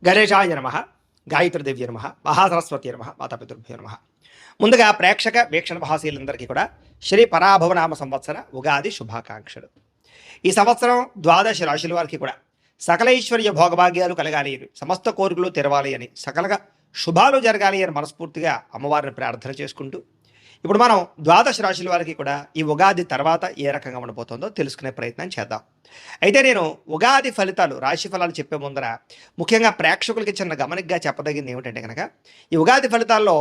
గణేశాయ నమ, గాయత్రీదేవి నమ, మహాసరస్వతి నమ, మాతాపితృభ్యో నమ. ముందుగా ప్రేక్షక వీక్షణ భాషలందరికీ కూడా శ్రీ పరాభవనామ సంవత్సర ఉగాది శుభాకాంక్షలు. ఈ సంవత్సరం ద్వాదశ రాశుల వారికి కూడా సకలైశ్వర్య భోగభాగ్యాలు కలగాలి అని, సమస్త కోరికలు తెరవాలి అని, సకలగా శుభాలు జరగాలి అని మనస్ఫూర్తిగా అమ్మవారిని ప్రార్థన చేసుకుంటూ ఇప్పుడు మనం ద్వాదశ రాశుల వారికి కూడా ఈ ఉగాది తర్వాత ఏ రకంగా ఉండబోతుందో తెలుసుకునే ప్రయత్నం చేద్దాం. అయితే నేను ఉగాది ఫలితాలు, రాశి ఫలాలు చెప్పే ముందర ముఖ్యంగా ప్రేక్షకులకి చిన్న గమనికగా చెప్పదగింది ఏమిటంటే కనుక, ఈ ఉగాది ఫలితాల్లో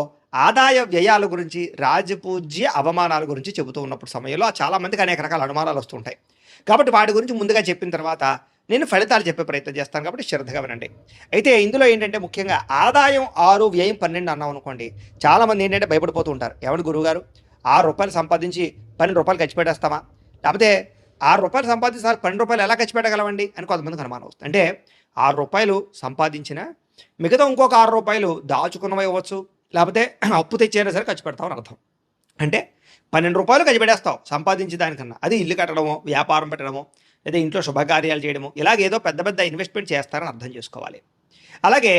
ఆదాయ వ్యయాల గురించి, రాజపూజ్య అవమానాల గురించి చెబుతూ ఉన్నప్పుడు సమయంలో చాలామందికి అనేక రకాల అనుమానాలు వస్తుంటాయి. కాబట్టి వాటి గురించి ముందుగా చెప్పిన తర్వాత నేను ఫలితాలు చెప్పే ప్రయత్నం చేస్తాను, కాబట్టి శ్రద్ధగా వినండి. అయితే ఇందులో ఏంటంటే ముఖ్యంగా ఆదాయం 6, వ్యయం 12 అన్నాం అనుకోండి, చాలామంది ఏంటంటే భయపడిపోతూ ఉంటారు. ఎవరి గురువుగారు ₹6 సంపాదించి ₹12 ఖర్చు పెట్టేస్తామా, లేకపోతే ₹6 సంపాదించి ₹12 ఎలా ఖర్చు పెట్టగలమండి అని కొంతమందికి అనుమానం వస్తుంది. అంటే ₹6 సంపాదించిన మిగతా ఇంకొక ₹6 దాచుకున్నవి ఇవ్వచ్చు, లేకపోతే అప్పు తెచ్చైనా సరే ఖర్చు పెడతామని అర్థం. అంటే ₹12 ఖర్చు పెట్టేస్తావు సంపాదించే దానికన్నా. అది ఇల్లు కట్టడమో, వ్యాపారం పెట్టడమో, లేదా ఇంట్లో శుభకార్యాలు చేయడము, ఇలాగేదో పెద్ద పెద్ద ఇన్వెస్ట్మెంట్ చేస్తారని అర్థం చేసుకోవాలి. అలాగే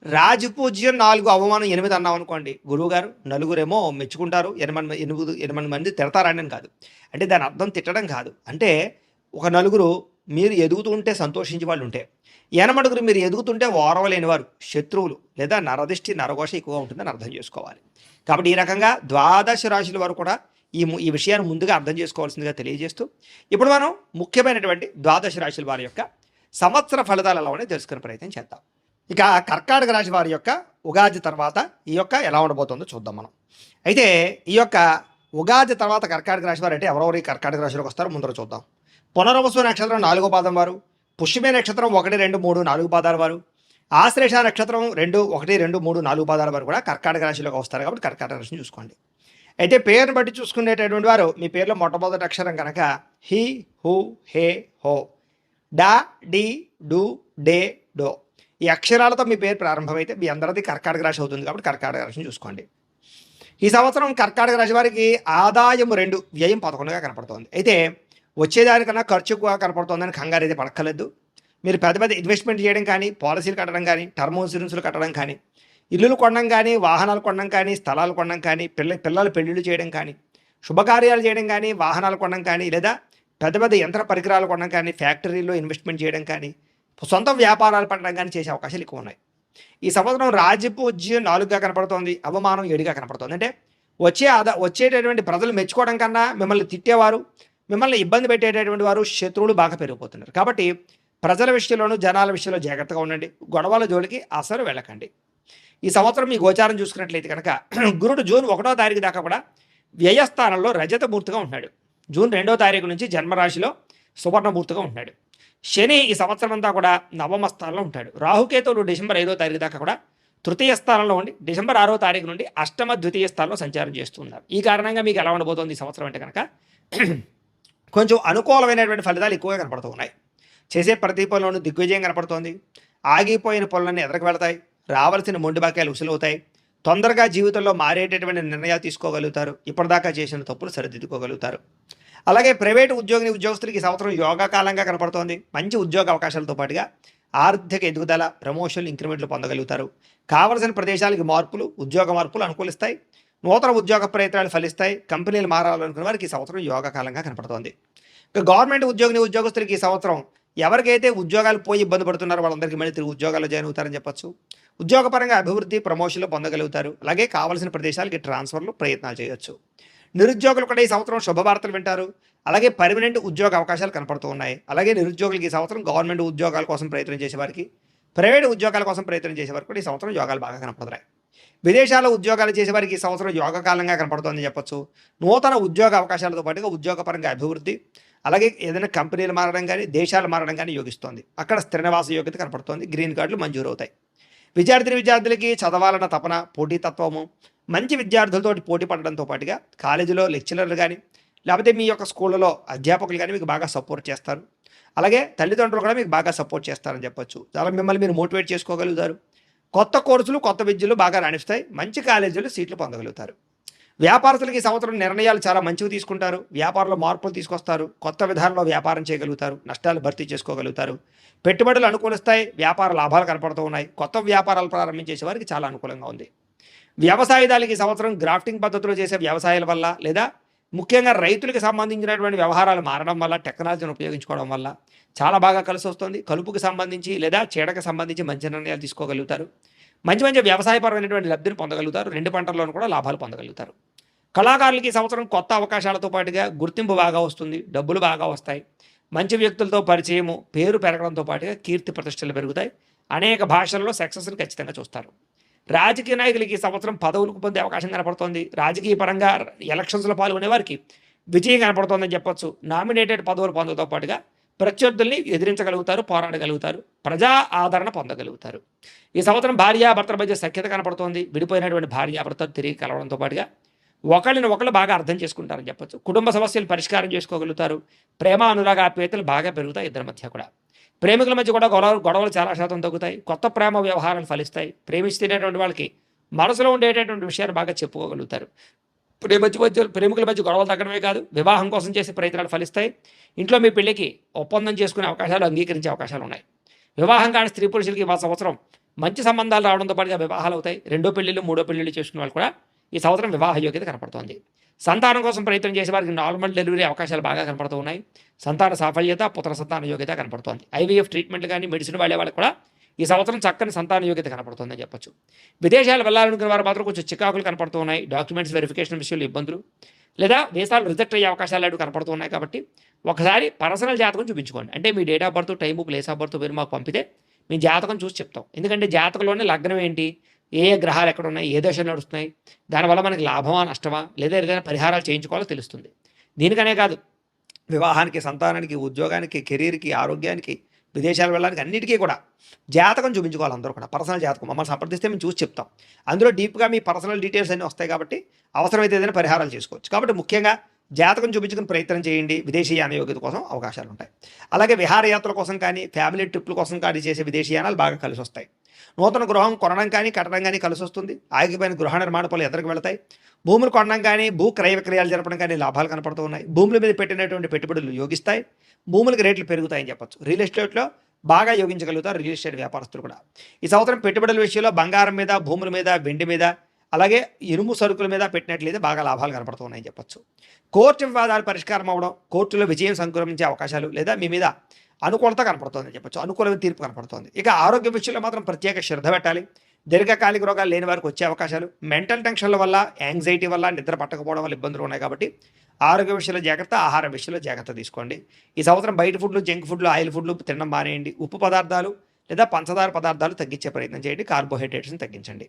రాజపూజ్యం 4, అవమానం 8 అన్నాం అనుకోండి, గురువుగారు నలుగురేమో మెచ్చుకుంటారు, 8 మంది తిడతారని అని కాదు. అంటే దాని అర్థం తిట్టడం కాదు. అంటే ఒక నలుగురు మీరు ఎదుగుతూ ఉంటే సంతోషించే వాళ్ళు ఉంటే, 8 మీరు ఎదుగుతుంటే ఓరవలేని వారు, శత్రువులు లేదా నరదిష్టి నరఘోష ఎక్కువగా ఉంటుందని అర్థం చేసుకోవాలి. కాబట్టి ఈ రకంగా ద్వాదశ రాశుల వరకు కూడా ఈ విషయాన్ని ముందుగా అర్థం చేసుకోవాల్సిందిగా తెలియజేస్తూ ఇప్పుడు మనం ముఖ్యమైనటువంటి ద్వాదశ రాశుల వారి యొక్క సంవత్సర ఫలితాలు ఎలా ఉన్నాయో తెలుసుకునే ప్రయత్నం చేద్దాం. ఇక కర్కాటక రాశి వారి యొక్క ఉగాది తర్వాత ఈ యొక్క ఎలా ఉండబోతుందో చూద్దాం మనం. అయితే ఈ యొక్క ఉగాది తర్వాత కర్కాటక రాశి వారు అంటే ఎవరెవరు ఈ కర్కాటక రాశిలోకి వస్తారో ముందర చూద్దాం. పునర్వసు నక్షత్రం 4వ పాదం వారు, పుష్యమే నక్షత్రం 1, 2, 3, 4 పాదాల వారు, ఆశ్లేష నక్షత్రం 2, 1, 2, 3, 4 పాదాల వారు కూడా కర్కాటక రాశిలోకి వస్తారు. కాబట్టి కర్కాటక రాశిని చూసుకోండి. అయితే పేరుని బట్టి చూసుకునేటటువంటి వారు మీ పేరులో మొట్టమొదటి అక్షరం కనుక హి, హు, హే, హో, డా, డి, డు, డే, డో, ఈ అక్షరాలతో మీ పేరు ప్రారంభమైతే మీ అందరిది కర్కాటక రాశి అవుతుంది. కాబట్టి కర్కాటక రాశిని చూసుకోండి. ఈ సంవత్సరం కర్కాటక రాశి వారికి ఆదాయం 2, వ్యయం 11గా కనపడుతోంది. అయితే వచ్చేదానికన్నా ఖర్చు ఎక్కువగా కనపడుతోందని కంగారు అయితే పడక్కర్లేదు. మీరు పెద్ద పెద్ద ఇన్వెస్ట్మెంట్ చేయడం కానీ, పాలసీలు కట్టడం కానీ, టర్మ్ ఇన్సూరెన్స్లు కట్టడం కానీ, ఇల్లులు కొనడం కానీ, వాహనాలు కొనడం కానీ, స్థలాలు కొనడం కానీ, పిల్లల పెళ్ళిళ్ళు చేయడం కానీ, శుభకార్యాలు చేయడం కానీ, వాహనాలు కొనడం కానీ, లేదా పెద్ద పెద్ద యంత్ర పరికరాలు కొనడం కానీ, ఫ్యాక్టరీలో ఇన్వెస్ట్మెంట్ చేయడం కానీ, సొంత వ్యాపారాలు పెట్టడం కానీ చేసే అవకాశాలు ఎక్కువ ఉన్నాయి. ఈ సంవత్సరం రాజపూజ్యం 4గా కనపడుతోంది, అవమానం 7గా కనపడుతోంది. అంటే వచ్చేటటువంటి ప్రజలు మెచ్చుకోవడం కన్నా మిమ్మల్ని తిట్టేవారు, మిమ్మల్ని ఇబ్బంది పెట్టేటటువంటి వారు, శత్రువులు బాగా పెరిగిపోతున్నారు. కాబట్టి ప్రజల విషయంలోనూ జనాల విషయంలో జాగ్రత్తగా ఉండండి. గొడవల జోలికి అసలు వెళ్ళకండి. ఈ సంవత్సరం మీ గోచారం చూసుకున్నట్లయితే కనుక గురుడు జూన్ 1వ తారీఖు దాకా కూడా వ్యయస్థానంలో రజతమూర్తిగా ఉంటున్నాడు. జూన్ 2వ తారీఖు నుంచి జన్మరాశిలో సువర్ణమూర్తిగా ఉంటున్నాడు. శని ఈ సంవత్సరం అంతా కూడా నవమ స్థానంలో ఉంటాడు. రాహుకేతువులు డిసెంబర్ 5వ తారీఖు దాకా కూడా తృతీయ స్థానంలో ఉండి డిసెంబర్ 6వ తారీఖు నుండి అష్టమ ద్వితీయ స్థానంలో సంచారం చేస్తున్నారు. ఈ కారణంగా మీకు ఎలా ఉండబోతోంది ఈ సంవత్సరం అంటే కనుక కొంచెం అనుకూలమైనటువంటి ఫలితాలు ఎక్కువగా కనపడుతూ ఉన్నాయి. చేసే ప్రతి పనులను దిగ్విజయం కనపడుతోంది. ఆగిపోయిన పనులన్నీ ఎదరికి వెళతాయి. రావాల్సిన మొండి బాకాయలు ఉసులవుతాయి. తొందరగా జీవితంలో మారేటటువంటి నిర్ణయాలు తీసుకోగలుగుతారు. ఇప్పటిదాకా చేసిన తప్పులు సరిదిద్దుకోగలుగుతారు. అలాగే ప్రైవేటు ఉద్యోగస్తులకి ఈ సంవత్సరం యోగా కాలంగా కనపడుతోంది. మంచి ఉద్యోగ అవకాశాలతో పాటుగా ఆర్థిక ఎదుగుదల, ప్రమోషన్లు, ఇంక్రిమెంట్లు పొందగలుగుతారు. కావలసిన ప్రదేశాలకి ఉద్యోగ మార్పులు అనుకూలిస్తాయి. నూతన ఉద్యోగ ప్రయత్నాలు ఫలిస్తాయి. కంపెనీలు మారాలనుకున్న వారికి ఈ సంవత్సరం యోగా కాలంగా కనపడుతోంది. ఇక గవర్నమెంట్ ఉద్యోగస్తులకి ఈ సంవత్సరం ఎవరికైతే ఉద్యోగాలు పోయి ఇబ్బంది పడుతున్నారో వాళ్ళందరికీ మళ్ళీ తిరిగి ఉద్యోగాల్లో జాయిన్ అవుతారని చెప్పొచ్చు. ఉద్యోగపరంగా అభివృద్ధి, ప్రమోషన్లు పొందగలుగుతారు. అలాగే కావాల్సిన ప్రదేశాలకి ట్రాన్స్ఫర్లు ప్రయత్నాలు చేయొచ్చు. నిరుద్యోగులు కూడా ఈ సంవత్సరం శుభవార్తలు వింటారు. అలాగే పర్మనెంట్ ఉద్యోగ అవకాశాలు కనపడుతూ ఉన్నాయి. అలాగే నిరుద్యోగులకి ఈ సంవత్సరం గవర్నమెంట్ ఉద్యోగాల కోసం ప్రయత్నం చేసేవారికి, ప్రైవేట్ ఉద్యోగాల కోసం ప్రయత్నం చేసేవారికి కూడా ఈ సంవత్సరం యోగాలు బాగా కనపడుతున్నాయి. విదేశాల్లో ఉద్యోగాలు చేసేవారికి ఈ సంవత్సరం యోగ కాలంగా కనపడుతుందని చెప్పొచ్చు. నూతన ఉద్యోగ అవకాశాలతో పాటుగా ఉద్యోగపరంగా అభివృద్ధి, అలాగే ఏదైనా కంపెనీలు మారడం కానీ, దేశాలు మారడం కానీ యోగిస్తోంది. అక్కడ స్థిర నివాస యోగ్యత కనపడుతోంది. గ్రీన్ కార్డులు మంజూరు అవుతాయి. విద్యార్థులకి చదవాలన్న తపన, పోటీతత్వము, మంచి విద్యార్థులతో పోటీ పడడంతో పాటుగా కాలేజీలో లెక్చరర్లు కానీ, లేకపోతే మీ యొక్క స్కూళ్ళలో అధ్యాపకులు కానీ మీకు బాగా సపోర్ట్ చేస్తారు. అలాగే తల్లిదండ్రులు కూడా మీకు బాగా సపోర్ట్ చేస్తారని చెప్పొచ్చు. చాలా మిమ్మల్ని మీరు మోటివేట్ చేసుకోగలుగుతారు. కొత్త కోర్సులు, కొత్త విద్యలు బాగా రాణిస్తాయి. మంచి కాలేజీలు సీట్లు పొందగలుగుతారు. వ్యాపారస్తులకి ఈ సంవత్సరం నిర్ణయాలు చాలా మంచివి తీసుకుంటారు. వ్యాపారంలో మార్పులు తీసుకొస్తారు. కొత్త విధానంలో వ్యాపారం చేయగలుగుతారు. నష్టాలు భర్తీ చేసుకోగలుగుతారు. పెట్టుబడులు అనుకూలిస్తాయి. వ్యాపార లాభాలు కనపడుతూ ఉన్నాయి. కొత్త వ్యాపారాలు ప్రారంభించేసే వారికి చాలా అనుకూలంగా ఉంది. వ్యవసాయదారులకి ఈ సంవత్సరం గ్రాఫ్టింగ్ పద్ధతిలో చేసే వ్యవసాయాల వల్ల లేదా ముఖ్యంగా రైతులకు సంబంధించినటువంటి వ్యవహారాలు మారడం వల్ల టెక్నాలజీని ఉపయోగించుకోవడం వల్ల చాలా బాగా కలిసి వస్తుంది. కలుపుకి సంబంధించి లేదా చీడకు సంబంధించి మంచి నిర్ణయాలు తీసుకోగలుగుతారు. మంచి మంచి వ్యవసాయపరమైనటువంటి లబ్ధిని పొందగలుగుతారు. 2 పంటల్లోనూ కూడా లాభాలు పొందగలుగుతారు. కళాకారులకి ఈ సంవత్సరం కొత్త అవకాశాలతో పాటుగా గుర్తింపు బాగా వస్తుంది. డబ్బులు బాగా వస్తాయి. మంచి వ్యక్తులతో పరిచయము, పేరు పెరగడంతో పాటుగా కీర్తి ప్రతిష్టలు పెరుగుతాయి. అనేక భాషల్లో సక్సెస్ని ఖచ్చితంగా చూస్తారు. రాజకీయ నాయకులకి ఈ సంవత్సరం పదవులకు పొందే అవకాశం కనపడుతోంది. రాజకీయ పరంగా ఎలక్షన్స్లో పాల్గొనే వారికి విజయం కనపడుతోందని చెప్పొచ్చు. నామినేటెడ్ పదవులు పొందడంతో పాటుగా ప్రత్యర్థుల్ని ఎదిరించగలుగుతారు, పోరాడగలుగుతారు, ప్రజా ఆదరణ పొందగలుగుతారు. ఈ సంవత్సరం భార్యాభర్తల మధ్య సఖ్యత కనపడుతోంది. విడిపోయినటువంటి భార్యాభర్తలు తిరిగి కలవడంతో పాటుగా ఒకళ్ళని ఒకళ్ళు బాగా అర్థం చేసుకుంటారని చెప్పొచ్చు. కుటుంబ సమస్యలు పరిష్కారం చేసుకోగలుగుతారు. ప్రేమ అనురాగ ఆప్యాయతలు బాగా పెరుగుతాయి ఇద్దరి మధ్య కూడా. ప్రేమికుల మధ్య కూడా గొడవలు చాలా శాతం తగ్గుతాయి. కొత్త ప్రేమ వ్యవహారాలు ఫలిస్తాయి. ప్రేమిస్తున్నటువంటి వాళ్ళకి మనసులో ఉండేటటువంటి విషయాలు బాగా చెప్పుకోగలుగుతారు. ప్రేమికుల మధ్య గొడవలు తగ్గడమే కాదు, వివాహం కోసం చేసే ప్రయత్నాలు ఫలిస్తాయి. ఇంట్లో మీ పెళ్లికి ఒప్పందం చేసుకునే అవకాశాలు, అంగీకరించే అవకాశాలు ఉన్నాయి. వివాహం కాని స్త్రీ పురుషులకి ఈ సంవత్సరం మంచి సంబంధాలు రావడంతో పాటుగా వివాహాలు అవుతాయి. 2 పెళ్లిళ్ళు 3 పెళ్లిళ్ళు చేసుకునే వాళ్ళు కూడా ఈ సంవత్సరం వివాహ యోగ్యత కనపడుతోంది. సంతానం కోసం ప్రయత్నం చేసే వారికి నార్మల్ డెలివరీ అవకాశాలు బాగా కనపడుతూ ఉన్నాయి. సంతాన సాఫల్యత, పుత్ర సంతాన యోగ్యత కనపడుతోంది. IVF ట్రీట్మెంట్లు కానీ మెడిసిన్ వాడే వాళ్ళకి కూడా ఈ సంవత్సరం చక్కని సంతాన యోగ్యత కనపడుతుందని చెప్పొచ్చు. విదేశాలు వెళ్ళాలనుకునే వారు మాత్రం కొంచెం చికాకులు కనపడుతూ ఉన్నాయి. డాక్యుమెంట్స్ వెరిఫికేషన్ విషయంలో ఇబ్బందులు లేదా దేశాలు రిజెక్ట్ అయ్యే అవకాశాలు కనపడుతూ ఉన్నాయి. కాబట్టి ఒకసారి పర్సనల్ జాతకం చూపించుకోండి. అంటే మీ date of birth, time, place of birth మీరు మాకు పంపితే మీ జాతకం చూసి చెప్తాం. ఎందుకంటే జాతకంలోనే లగ్నం ఏంటి, ఏ గ్రహాలు ఎక్కడ ఉన్నాయి, ఏ దశలు నడుస్తున్నాయి, దానివల్ల మనకి లాభమా నష్టమా లేదా ఏదైనా పరిహారాలు చేయించుకోవాలో తెలుస్తుంది. దీనికనే కాదు, వివాహానికి, సంతానానికి, ఉద్యోగానికి, కెరీర్కి, ఆరోగ్యానికి, విదేశాలు వెళ్ళడానికి అన్నిటికీ కూడా జాతకం చూపించుకోవాలి. అందరూ కూడా పర్సనల్ జాతకం మమ్మల్ని సంప్రదిస్తే మేము చూసి చెప్తాం. అందులో డీప్గా మీ పర్సనల్ డీటెయిల్స్ అన్నీ వస్తాయి కాబట్టి అవసరమైతే ఏదైనా పరిహారాలు చేసుకోవచ్చు. కాబట్టి ముఖ్యంగా జాతకం చూపించుకుని ప్రయత్నం చేయండి. విదేశీయాన యోగ్యత కోసం అవకాశాలు ఉంటాయి. అలాగే విహారయాత్రల కోసం కానీ, ఫ్యామిలీ ట్రిప్ల కోసం కానీ చేసే విదేశీయానాలు బాగా కలిసి వస్తాయి. నూతన గృహం కొనడం కానీ, కట్టడం కానీ కలిసి వస్తుంది. ఆగిపోయిన గృహ నిర్మాణ పనులు ఎదురుకు వెళతాయి. భూములు కొనడం కానీ, భూ క్రయ విక్రయాలు జరపడం కానీ లాభాలు కనపడుతూ ఉన్నాయి. భూముల మీద పెట్టినటువంటి పెట్టుబడులు యోగిస్తాయి. భూములకి రేట్లు పెరుగుతాయని చెప్పొచ్చు. రియల్ ఎస్టేట్లో బాగా యోగించగలుగుతారు రియల్ ఎస్టేట్ వ్యాపారస్తులు కూడా. ఈ సంవత్సరం పెట్టుబడుల విషయంలో బంగారం మీద, భూముల మీద, వెండి మీద, అలాగే ఇనుము సరుకుల మీద పెట్టినట్లయితే బాగా లాభాలు కనపడుతూ ఉన్నాయని చెప్పొచ్చు. కోర్టు వివాదాలు పరిష్కారం అవ్వడం, కోర్టులో విజయం సంక్రమించే అవకాశాలు లేదా మీ మీద అనుకూలత కనపడుతుందని చెప్పొచ్చు. అనుకూలమైన తీర్పు కనపడుతుంది. ఇక ఆరోగ్య విషయంలో మాత్రం ప్రత్యేక శ్రద్ధ పెట్టాలి. దీర్ఘకాలిక రోగాలు లేని వారికి వచ్చే అవకాశాలు, మెంటల్ టెన్షన్ల వల్ల, యాంగ్జైటీ వల్ల, నిద్ర పట్టకపోవడం వల్ల ఇబ్బందులు ఉన్నాయి. కాబట్టి ఆరోగ్య విషయంలో జాగ్రత్త, ఆహార విషయంలో జాగ్రత్త తీసుకోండి. ఈ సంవత్సరం బయట ఫుడ్లు, జంక్ ఫుడ్లు, ఆయిల్ ఫుడ్లు తినడం మానేయండి. ఉప్పు పదార్థాలు లేదా పంచదార పదార్థాలు తగ్గించే ప్రయత్నం చేయండి. కార్బోహైడ్రేట్స్ని తగ్గించండి.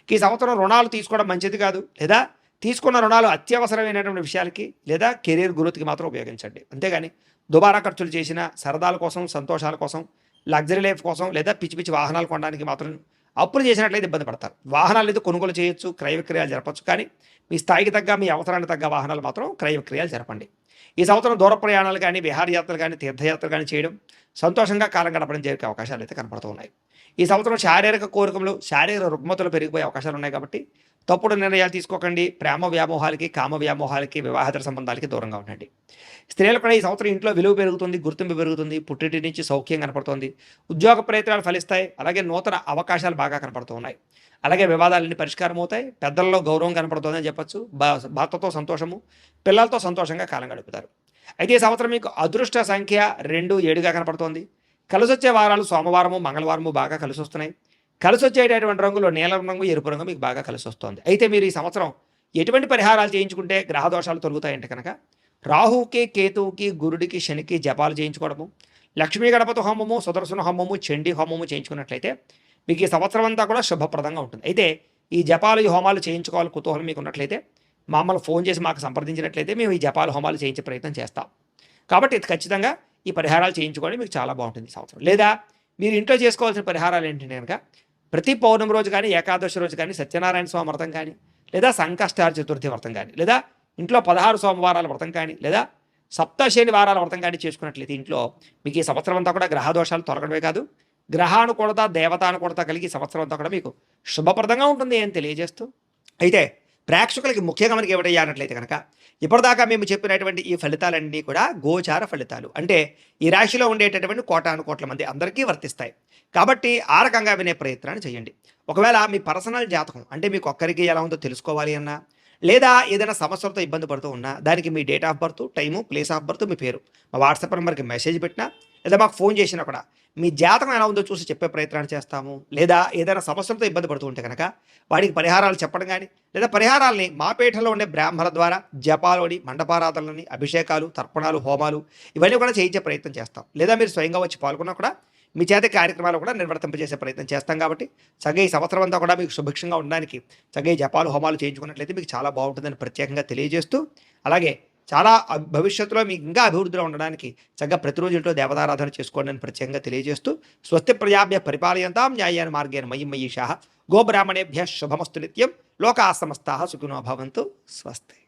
ఈ సంవత్సరం రుణాలు తీసుకోవడం మంచిది కాదు, లేదా తీసుకున్న రుణాలు అత్యవసరమైనటువంటి విషయాలకి లేదా కెరీర్ గ్రోత్కి మాత్రం ఉపయోగించండి. అంతేగాని దుబారా ఖర్చులు చేసిన, సరదాల కోసం, సంతోషాల కోసం, లగ్జరీ లైఫ్ కోసం లేదా పిచ్చి పిచ్చి వాహనాలు కొనడానికి మాత్రం అప్పులు చేసినట్లయితే ఇబ్బంది పడతారు. వాహనాలు అయితే కొనుగోలు చేయొచ్చు, క్రయ విక్రయాలు జరపచ్చు. కానీ మీ స్థాయికి తగ్గ, మీ అవసరానికి తగ్గ వాహనాలు మాత్రం క్రయ విక్రయాలు జరపండి. ఈ సంవత్సరం దూర ప్రయాణాలు కానీ, విహారయాత్రలు కానీ, తీర్థయాత్రలు కానీ చేయడం, సంతోషంగా కాలం గడపడం జరిగే అవకాశాలు అయితే కనపడుతూ ఉన్నాయి. ఈ సంవత్సరం శారీరక కోరికలు, శారీరక రుగ్మతలు పెరిగిపోయే అవకాశాలు ఉన్నాయి. కాబట్టి తప్పుడు నిర్ణయాలు తీసుకోకండి. ప్రేమ వ్యామోహాలకి, కామ వ్యామోహాలకి, వివాహేతర సంబంధాలకి దూరంగా ఉండండి. స్త్రీలు కూడా ఈ సంవత్సరం ఇంట్లో విలువ పెరుగుతుంది, గుర్తింపు పెరుగుతుంది, పుట్టింటి నుంచి సౌఖ్యం కనపడుతుంది, ఉద్యోగ ప్రయత్నాలు ఫలిస్తాయి. అలాగే నూతన అవకాశాలు బాగా కనపడుతూ ఉన్నాయి. అలాగే వివాదాలన్నీ పరిష్కారం అవుతాయి. పెద్దల్లో గౌరవం కనపడుతుందని చెప్పచ్చు. భర్తతో సంతోషము, పిల్లలతో సంతోషంగా కాలం గడుపుతారు. అయితే ఈ సంవత్సరం మీకు అదృష్ట సంఖ్య 2, 7గా కనపడుతోంది. కలిసి వచ్చే వారాలు సోమవారము, మంగళవారము బాగా కలిసి వస్తున్నాయి. కలిసి వచ్చేటటువంటి రంగులో నీలం రంగు, ఎరుపు రంగు మీకు బాగా కలిసి వస్తుంది. అయితే మీరు ఈ సంవత్సరం ఎటువంటి పరిహారాలు చేయించుకుంటే గ్రహ దోషాలు తొలుగుతాయంటే కనుక రాహువుకి, కేతువుకి, గురుడికి, శనికి జపాలు చేయించుకోవడము, లక్ష్మీ గణపతి హోమము, సుదర్శన హోమము, చండీ హోమము చేయించుకున్నట్లయితే మీకు ఈ సంవత్సరం అంతా కూడా శుభప్రదంగా ఉంటుంది. అయితే ఈ జపాలు, ఈ హోమాలు చేయించుకోవాలి కుతూహలం మీకు ఉన్నట్లయితే మమ్మల్ని ఫోన్ చేసి మాకు సంప్రదించినట్లయితే మేము ఈ జపాలు, హోమాలు చేయించే ప్రయత్నం చేస్తాం. కాబట్టి ఇది ఖచ్చితంగా ఈ పరిహారాలు చేయించుకోవడం మీకు చాలా బాగుంటుంది ఈ సంవత్సరం. లేదా మీరు ఇంట్లో చేసుకోవాల్సిన పరిహారాలు ఏంటంటే కనుక ప్రతి పౌర్ణమి రోజు కానీ, ఏకాదశి రోజు కానీ, సత్యనారాయణ స్వామి వ్రతం కానీ, లేదా సంకష్టార చతుర్థి వ్రతం కానీ, లేదా ఇంట్లో 16 సోమవారాల వ్రతం కానీ, లేదా సప్తశని వారాల వ్రతం కానీ చేసుకున్నట్లయితే ఇంట్లో మీకు ఈ సంవత్సరం అంతా కూడా గ్రహదోషాలు తొలగడమే కాదు, గ్రహానుకూలత, దేవతానుకూలత కలిగి సంవత్సరం అంతా కూడా మీకు శుభప్రదంగా ఉంటుంది అని తెలియజేస్తూ, అయితే ప్రేక్షకులకి ముఖ్యంగా మనకి ఏమిటయ్యా అన్నట్లయితే కనుక ఇప్పటిదాకా మేము చెప్పినటువంటి ఈ ఫలితాలన్నీ కూడా గోచార ఫలితాలు. అంటే ఈ రాశిలో ఉండేటటువంటి కోటాను కోట్ల మంది అందరికీ వర్తిస్తాయి. కాబట్టి ఆ రకంగా వినే ప్రయత్నాన్ని చేయండి. ఒకవేళ మీ పర్సనల్ జాతకం అంటే మీకు ఒక్కరికి ఎలా ఉందో తెలుసుకోవాలి అన్నా, లేదా ఏదైనా సమస్యలతో ఇబ్బంది పడుతూ ఉన్నా, దానికి మీ date of birth, time, place of birth, మీ పేరు మా వాట్సాప్ నెంబర్‌కి మెసేజ్ పెట్టినా, లేదా మాకు ఫోన్ చేసినా కూడా మీ జాతకం ఎలా ఉందో చూసి చెప్పే ప్రయత్నాన్ని చేస్తాము. లేదా ఏదైనా సమస్యలతో ఇబ్బంది పడుతూ ఉంటే గనక వాడికి పరిహారాలు చెప్పడం గానీ, లేదా పరిహారాల్ని మా పీఠంలో ఉండే బ్రాహ్మణుల ద్వారా జపాలోని, మండపారాధనలని, అభిషేకాలు, తర్పణాలు, హోమాలు ఇవన్నీ కూడా చేయించే ప్రయత్నం చేస్తాం. లేదా మీరు స్వయంగా వచ్చి పాల్గొన్నా కూడా మీ చేత కార్యక్రమాలు కూడా నిర్వర్తింపజేసే ప్రయత్నం చేస్తాం కాబట్టి చక్కగా ఈ సంవత్సరం అంతా కూడా మీకు సుభిక్షంగా ఉండడానికి చక్కగా ఈ జపాలు, హోమాలు చేయించుకున్నట్లయితే మీకు చాలా బాగుంటుందని ప్రత్యేకంగా తెలియజేస్తూ, అలాగే చాలా భవిష్యత్తులో మీకు ఇంకా అభివృద్ధిలో ఉండడానికి చక్కగా ప్రతిరోజు ఇంట్లో దేవతారాధన చేసుకోండి అని ప్రత్యేకంగా తెలియజేస్తూ, స్వస్తి ప్రజాభ్య పరిపాలయంతాం న్యాయేన మార్గేణ మయి మయీషాః గోబ్రాహ్మణేభ్యః శుభమస్తు నిత్యం లోకాః సమస్తాః సుఖినో భవంతు స్వస్తి.